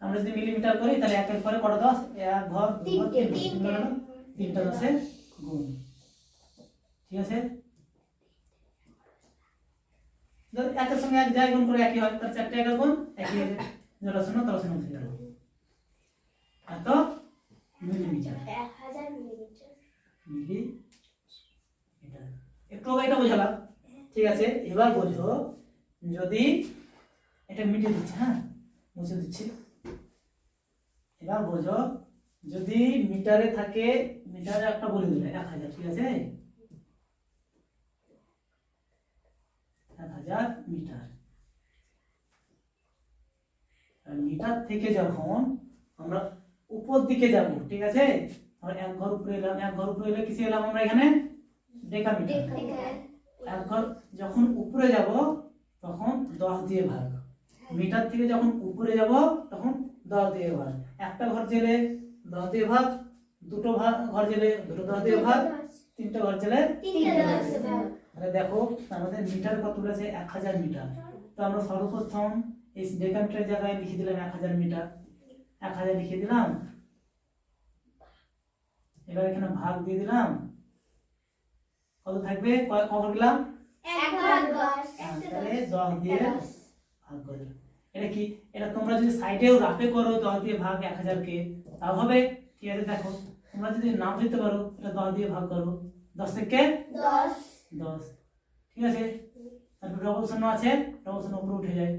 আমরা যদি মিলিমিটার করি তাহলে একের পরে কত 10, এক ঘর দুই ঘর তিন ঘর, তিনটা 10-এর গুণ। ঠিক আছে, ধর একের সঙ্গে এক যায় গুণ করে একই হয়, তার চারটে একের গুণ একই হয়ে যায়, যেটা শূন্য তার শূন্য থেকে গেল। এত মিলিমিটার, 1000 মিলিমিটার। মিলিমিটার। একটু এটা বোঝালাম, ঠিক আছে। এবার বোঝো, যদি এটা মিটিয়ে দিচ্ছি, হ্যাঁ মুছে দিচ্ছি। এবার বোঝো, যদি মিটারে থাকে, মিটারে একটা বলে দিলে 1000, ঠিক আছে, 1000 মিটার। আর মিটার থেকে যখন আমরা উপর দিকে যাব, ঠিক আছে, আমরা এক ঘর উপরে এলাম, এক ঘর উপরে এলে কিসে এলাম আমরা এখানে, ডেকামিটার। এক ঘর যখন উপরে যাব তখন 10 দিয়ে ভাগ, মিটার থেকে যখন উপরে যাব তখন 10 দিয়ে ভাগ, একটা ঘর জেলে 10 দিয়ে ভাগ, দুটো ঘর জেলে দুটো 10 দিয়ে ভাগ, তিনটা ঘর জেলে 3টা 10 দিয়ে ভাগ। তাহলে দেখো আমাদের মিটার কত বলেছে, 1000 মিটার। তো আমরা সর্বপ্রথম এই ডেকামিটারের জায়গায় লিখে দিলাম 1000 মিটার, 1000 লিখে দিলাম। এবার এখানে ভাগ দিয়ে দিলাম, কত থাকবে, কত দিলাম, 1 ভাগ 10। তাহলে 10 দিয়ে ভাগ করে দিলাম। এটা কি, এটা তোমরা যদি সাইডেও রাফে করো 10 দিয়ে ভাগ 1000 কে, তাও হবে, ঠিক আছে। দেখো তোমরা যদি নাম দিতে পারো, এটা 10 দিয়ে ভাগ করো, 10 থেকে 10, ঠিক আছে। তারপর ডবল শূন্য আছে, ডবল শূন্য উপরে উঠে যায়,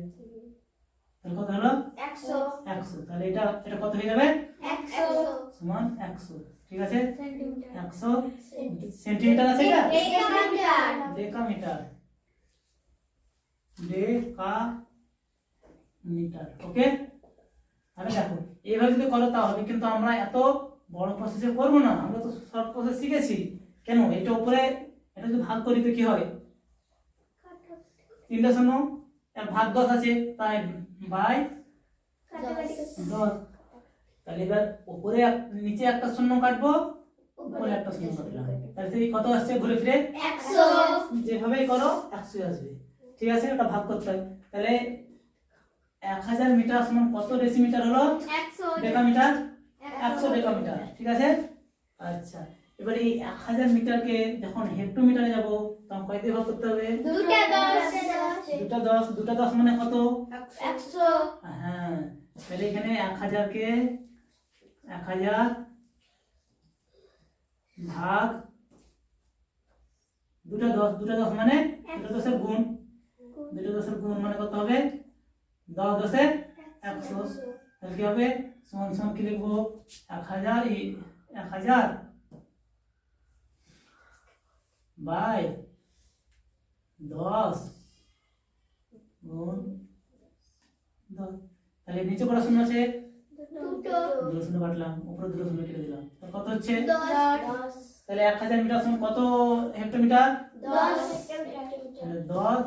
তাহলে কত হলো, 100। 100। তাহলে এটা এটা কত হয়ে যাবে, 100 সমান 100, ঠিক আছে। সেন্টিমিটার। 100 সেন্টিমিটার আছে, এটা ডেকামিটার। ডেকামিটার, ডেকামিটার, ওকে। তাহলে দেখো এইভাবে যদি করো তা হবে, কিন্তু আমরা এত বড় প্রসেসে করবো না, আমরা তো শর্ট প্রসেস শিখেছি। কেন, এটা উপরে এটা যদি ভাগ করি তো কি হয়, 3টা শূন্য, ভাগ 10 আছে, তাই বাই 10। তাহলে এবার উপরে নিচে একটা শূন্য কাটবো, উপরে একটা শূন্য কাটলাম, তাহলে সেই কত আসছে ঘুরে ফিরে 100। যেভাবেই করো 100 আসবে, ঠিক আছে। ওটা ভাগ করতে হয়। তাহলে 1000 মিটার সমান কত ডেসিমিটার হলো, 100 ডেকামিটার, 100 ডেকামিটার, ঠিক আছে। আচ্ছা, এবার এই 1000 মিটারকে যখন হেক্টোমিটারে যাব তখন কয় দিয়ে ভাগ করতে হবে, দুটা 10। দুটা 10, দুটা 10 মানে কত, 100। হ্যাঁ। তাহলে এখানে 1000 কে 1000 ভাগ দুটা 10, দুটা 10 মানে দুটা 10 এর গুণ, দুটা 10 এর গুণ মানে কত হবে, 10 10 এ 100। তাহলে কি হবে, সমান সমান কি লিখবো, 1000 1000 বাই 10 গুণ 10। তাহলে নিচে কত শূন্য আছে, দুটো দুটো শূন্য কাটলাম, উপরে দুটো শূন্য কেটে দিলাম, তো কত হচ্ছে 10। তাহলে 1000 মিটার সমান কত হেক্টোমিটার, 10 তাহলে 10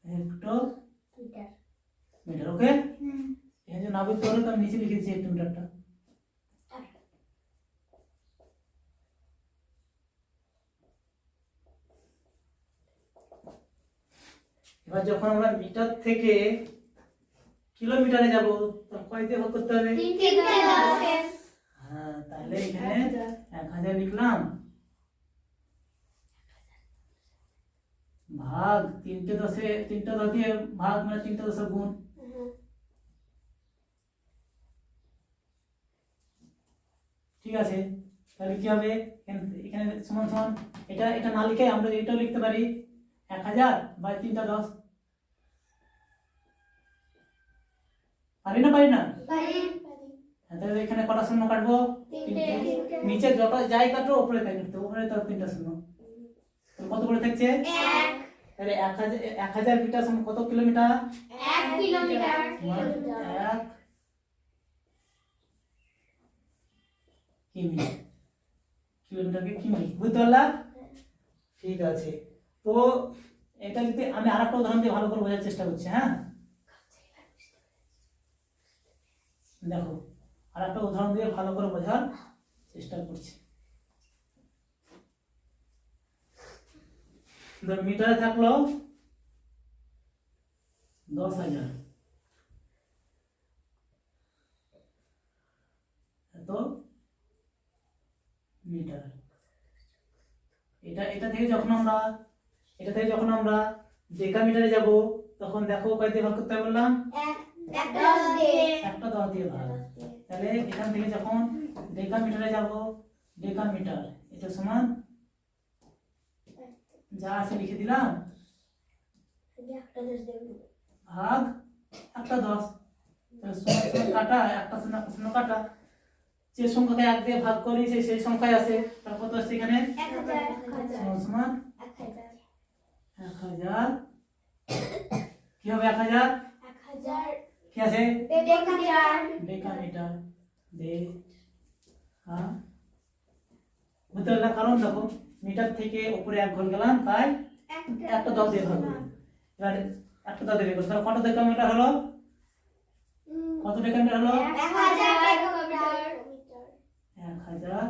হেক্টোমিটার, ওকে। এখানে যদি না বুঝতে পারো তো আমি নিচে লিখে দিচ্ছি হেক্টোমিটারটা। এবার যখন আমরা মিটার থেকে কিলোমিটারে যাব তখন কয় দিয়ে ভাগ করতে হবে, 3টে 10। হ্যাঁ। তাহলে এখানে 1000 লিখলাম ভাগ 3টে 10 এ 3টা 10 দিয়ে ভাগ মানে 3টা 10 এর গুণ, ঠিক আছে। তাহলে কি হবে, এখানে সমান সমান এটা এটা না লিখে আমরা এটাও লিখতে পারি 1000 বাই 3টা 10, পারি না, পারি না। তাহলে এখানে কটা শূন্য কাটবো, তিনটে। নিচে যত যাই কাটো উপরে তাই কাটতে, উপরে তো 3টা শূন্য, তাহলে কত করে থাকছে, 1। তাহলে 1000 মিটার সমান কত কিলোমিটার, 1 কিলোমিটার। 1 কিমি, কিলোমিটারকে কিমি, বুঝতে পারলাম, ঠিক আছে। তো এটা যদি আমি আরেকটা উদাহরণ দিয়ে ভালো করে বোঝার চেষ্টা করছি, হ্যাঁ দেখো আরেকটা উদাহরণ দিয়ে ভালো করে বোঝার চেষ্টা করছি। মিটারে থাকলো 10,000 এত মিটার। এটা থেকে যখন আমরা ডেকামিটারে যাব তখন দেখো কয় দিয়ে ভাগ করতে হবে বললাম, একটা 10 দিয়ে ভাগ। তাহলে এখান থেকে যখন ডেকামিটারে যাব, ডেকামিটার এটা সমান যা আছে লিখে দিলাম ভাগ একটা 10। তাহলে সমান সমান কাটা, একটা শূন্য একটা শূন্য কাটা, যে সংখ্যাকে 1 দিয়ে ভাগ করি সেই সংখ্যায় আছে, তার কত আছে এখানে সমান সমান 1000। কি হবে 1000? কি আছে ডেকামিটার। বুঝতে পারলাম, কারণ দেখো মিটার থেকে উপরে 1 ঘর গেলাম তাই একটা 10 দিয়ে ভাগ করি। এবার একটা 10 দিয়ে ভাগ করি, তাহলে কত ডেকামিটার হলো? কত ডেকামিটার হলো? 1000।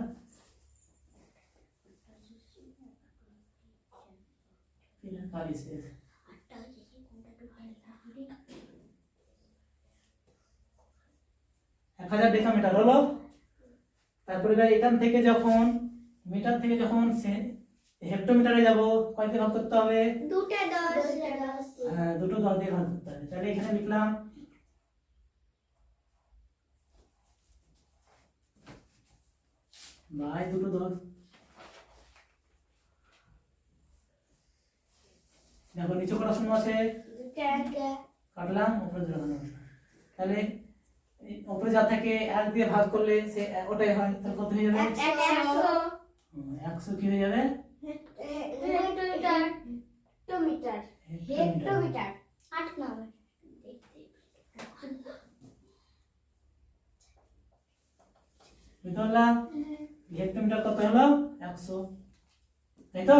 কালি শেষ। 1000 ডেকামিটার হলো। তারপরে এখান থেকে যখন মিটার থেকে যখন হেক্টোমিটারে যাব কয় দিয়ে ভাগ করতে হবে? হ্যাঁ, দুটো 10 দিয়ে ভাগ করতে হবে। তাহলে এখানে লিখলাম বাই দুটো 10। দেখো নিচে কটা শূন্য আছে, কাটলাম, উপরে ধরে। তাহলে উপরে যা থাকে 1 দিয়ে ভাগ করলে সে ওটাই হয়, তাহলে কত হয়ে যাবে? 100 কি হয়ে যাবে? হেক্টোমিটার। বুঝতে পারলাম? হেক্টোমিটার কত হলো? 100, তাই তো?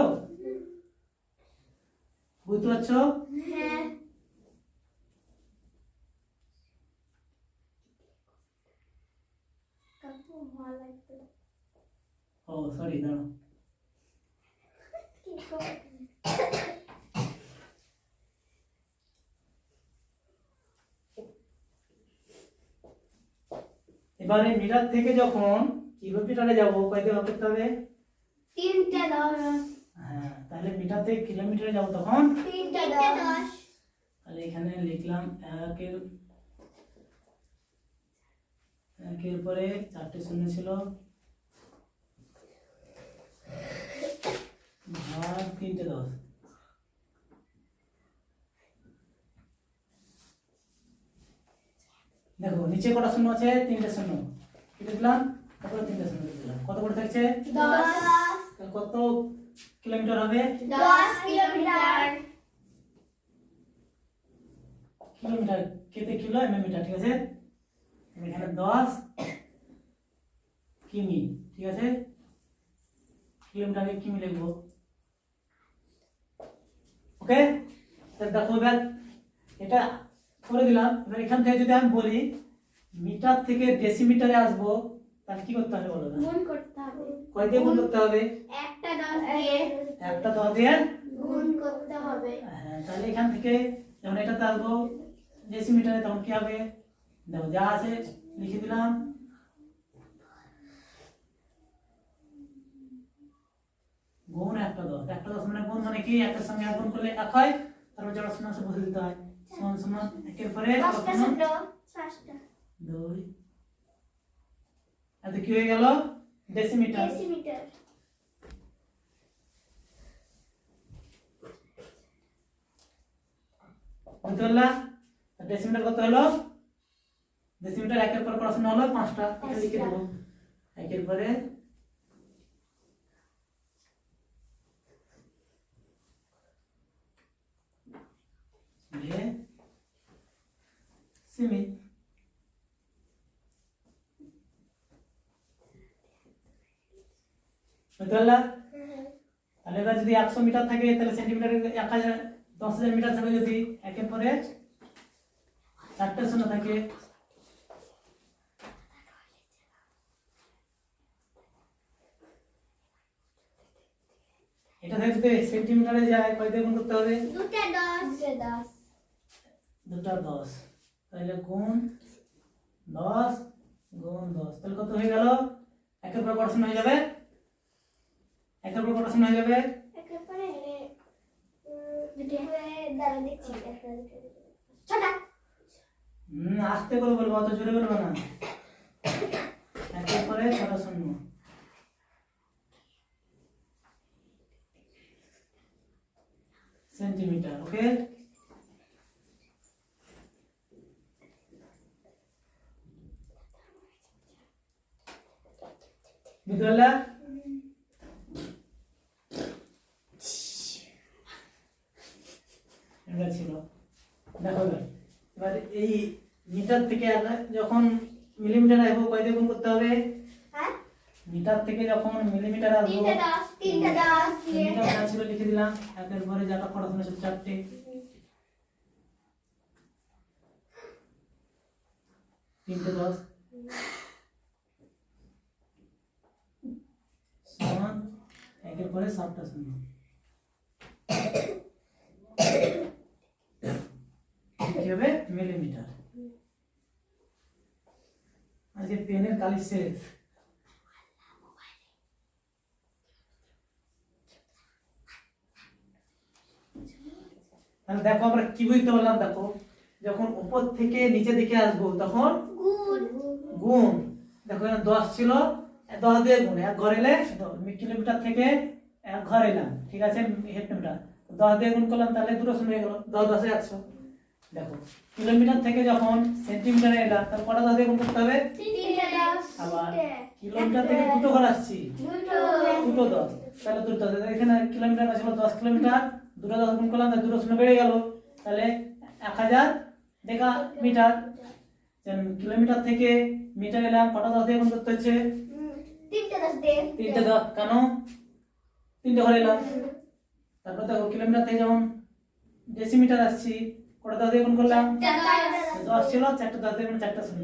বুঝতে পারছো? ও সরি, দাঁড়াও। এবারে মিটার থেকে যখন কিলোমিটারে যাব কয় দিয়ে ভাগ করতে হবে? 3 হ্যাঁ, তাহলে মিটার থেকে কিলোমিটারে যাব তখন 10। তাহলে এখানে লিখলাম একের পরে 4টে শূন্য ছিল, ভাগ 3টে 10। দেখো নিচে কটা শূন্য আছে? 3টে শূন্য লিখলাম, তারপরে 3টে শূন্য লিখলাম। কত করে থাকছে? 10। তাহলে কত কিলোমিটার হবে? 10 কিলোমিটার। কিলোমিটার কেতে কিলো এম মিটার, ঠিক আছে? এখানে 10 কিমি, ঠিক আছে? কিলোমিটারকে কিমি লিখবো। ওকে, তাহলে দেখো এবার এটা করে দিলাম। এবার এখান থেকে যদি আমি বলি মিটার থেকে ডেসিমিটারে আসবো, তাহলে কি করতে হবে বলো? গুণ করতে হবে। কয় দিয়ে গুণ করতে হবে? একটা 10 দিয়ে একটা 10 দিয়ে গুণ করতে হবে। হ্যাঁ, তাহলে এখান থেকে যখন এটাতে আসবো ডেসিমিটারে তখন কি হবে? দেখো যা আছে লিখে দিলাম, গুণ একটা 10। একটা 10 মানে গুণ মানে কি? একটার সঙ্গে এক গুণ করলে 1 হয়, তারপর যারা শূন্য আছে বসে দিতে হয়। সমান সমান একের পরে 10টা শূন্য 6টা 2। এত কি হয়ে গেল? ডেসিমিটার। ডেসিমিটার। বুঝতে পারলা? ডেসিমিটার কত হলো? ডেসিমিটার একের পর কত শূন্য হলো? 5টা। এটা লিখে দেবো একের পরে সিমি। বুঝতে পারলা? তাহলে এবার যদি 100 মিটার থাকে তাহলে সেন্টিমিটারে 1000 10,000 মিটার থাকবে। যদি একের পরে 4টে শূন্য থাকে, এটা থেকে যদি সেন্টিমিটারে যায় কয় দিয়ে গুণ করতে হবে? 2টা 10। দুটা 10 তাহলে গুণ 10 গুণ 10 তাহলে কত হয়ে গেল একের পর কত শূন্য হয়ে যাবে একের পর কত শূন্য হয়ে যাবে একেবারে দাঁড়া দেখছি ছটা আস্তে করে বলবো অত জোরে বলবো না একের পরে 6টা শূন্য সেন্টিমিটার ওকে বিদ্যালয় এটা ছিল দেখো এবার এই মিটার থেকে যখন মিলিমিটার আসবো কয় দিয়ে গুণ করতে হবে হ্যাঁ মিটার থেকে যখন মিলিমিটার আসবো তিনটা দশ দিয়ে মিটার যা ছিল লিখে দিলাম একের পরে যাটা পড়াশোনা ছিল 4টে তিনটে 10 সমান একের পরে 7টা শূন্য কি হবে মিলিমিটার আজকে পেনের কালি শেষ তাহলে দেখো আমরা কি বুঝতে পারলাম দেখো যখন উপর থেকে নিচে দিকে আসবো তখন গুণ গুণ দেখো এখানে 10 ছিল 10 দিয়ে গুণ এক ঘর এলে কিলোমিটার থেকে এক ঘর এলাম ঠিক আছে হেক্টরমিটার 10 দিয়ে গুণ করলাম তাহলে দুটো শূন্য হয়ে গেল 10 10 100 দেখো কিলোমিটার থেকে যখন সেন্টিমিটারে এলাম তাহলে কটা 10 দিয়ে গুণ করতে হবে তিনটা দশ আবার কিলোমিটার থেকে দুটো ঘর আসছি দুটো 10 তাহলে দুটো 10 এখানে কিলোমিটার ছিল 10 কিলোমিটার দুটো 10 গুণ করলাম তাহলে দুটো শূন্য বেড়ে গেল তাহলে 1000 ডেকা মিটার কিলোমিটার থেকে মিটার এলাম কটা 10 দিয়ে গুণ করতে হচ্ছে তিনটা দশ দিয়ে তিনটে 10 কেন তিনটে ঘর এলাম তারপর দেখো কিলোমিটার থেকে যখন ডেসিমিটার আসছি কটা 10 দিয়ে গুণ করলাম 10 ছিল 4টা 10 দিয়ে গুণ 4টা শূন্য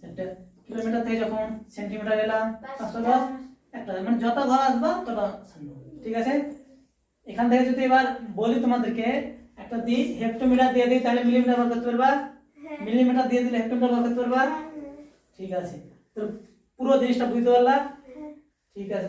4টা কিলোমিটার থেকে যখন সেন্টিমিটার এলাম 510 একটা মানে যত ঘর আসবে তত শূন্য ঠিক আছে এখান থেকে যদি এবার বলি তোমাদেরকে একটা দি হেক্টোমিটার দিয়ে দিই তাহলে মিলিমিটার বার করতে পারবা মিলিমিটার দিয়ে দিলে হেক্টোমিটার বার করতে পারবা ঠিক আছে তো পুরো জিনিসটা বুঝতে পারলা ঠিক আছে তাহলে